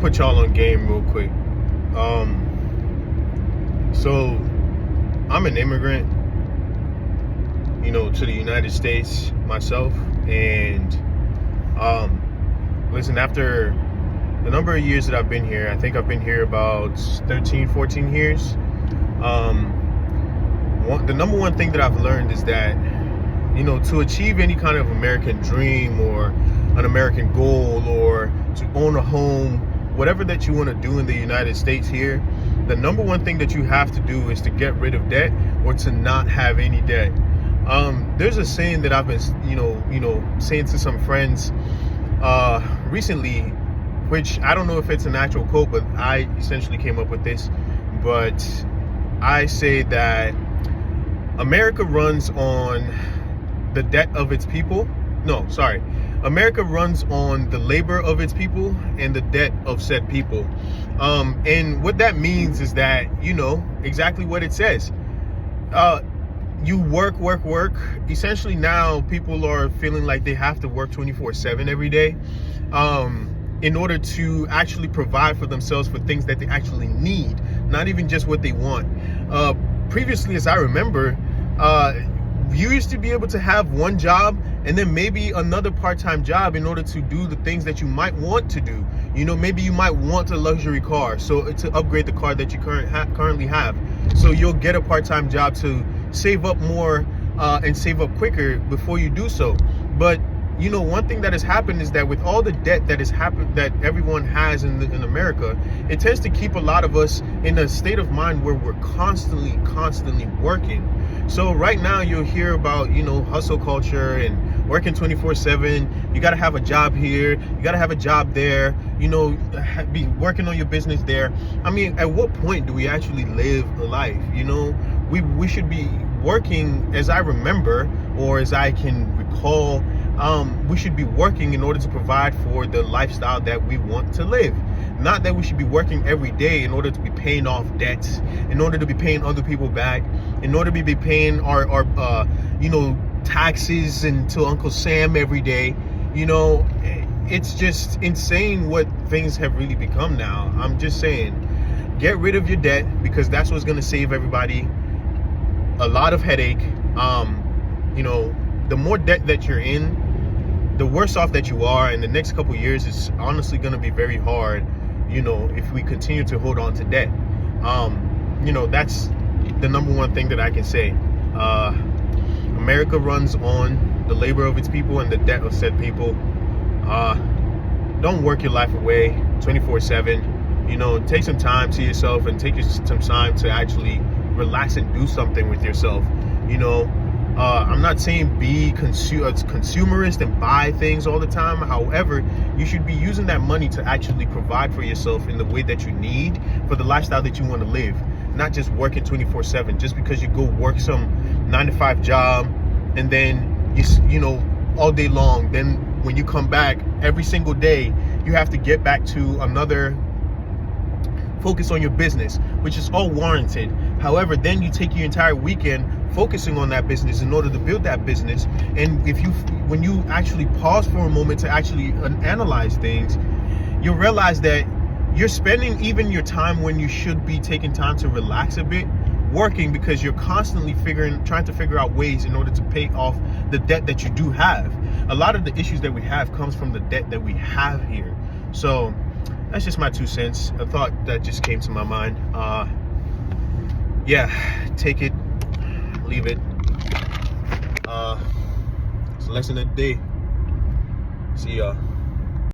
put y'all on game real quick. So I'm an immigrant, to the United States myself, and listen, after the number of years that I've been here, I think I've been here about 13, 14 years. The number one thing that I've learned is that, to achieve any kind of American dream or an American goal, or to own a home, whatever that you want to do in the United States here, the number one thing that you have to do is to get rid of debt or to not have any debt. There's a saying that I've been, saying to some friends recently, which I don't know if it's an actual quote, but I essentially came up with this. But I say that America runs on the debt of its people. No, sorry. America runs on the labor of its people and the debt of said people. And what that means is that, exactly what it says. You work. Essentially now people are feeling like they have to work 24/7 every day in order to actually provide for themselves for things that they actually need, not even just what they want. Previously, as I remember, you used to be able to have one job and then maybe another part-time job in order to do the things that you might want to do. Maybe you might want a luxury car, so to upgrade the car that you currently have. So you'll get a part-time job to save up more and save up quicker before you do so. But one thing that has happened is that with all the debt that everyone has in America, it tends to keep a lot of us in a state of mind where we're constantly working. So right now you'll hear about, hustle culture and working 24/7. You got to have a job here. You got to have a job there, be working on your business there. I mean, at what point do we actually live a life? We should be working, as I remember, or as I can recall, we should be working in order to provide for the lifestyle that we want to live. Not that we should be working every day in order to be paying off debts, in order to be paying other people back, in order to be paying our taxes and to Uncle Sam every day. It's just insane what things have really become now. I'm just saying, get rid of your debt, because that's what's going to save everybody a lot of headache. The more debt that you're in, the worse off that you are, and the next couple years is honestly going to be very hard, if we continue to hold on to debt. That's the number one thing that I can say. America runs on the labor of its people and the debt of said people. Don't work your life away 24/7. Take some time to yourself and take some time to actually relax and do something with yourself. I'm not saying be consumerist and buy things all the time. However, you should be using that money to actually provide for yourself in the way that you need for the lifestyle that you want to live. Not just working 24/7 just because you go work some 9-to-5 job and then all day long. Then when you come back every single day, you have to get back to another focus on your business, which is all warranted. However, then you take your entire weekend focusing on that business in order to build that business. And when you actually pause for a moment to actually analyze things, you'll realize that you're spending even your time when you should be taking time to relax a bit, working, because you're constantly trying to figure out ways in order to pay off the debt that you do have. A lot of the issues that we have comes from the debt that we have here. So that's just my 2 cents. A thought that just came to my mind. Take it, leave it. It's a lesson of the day. See y'all.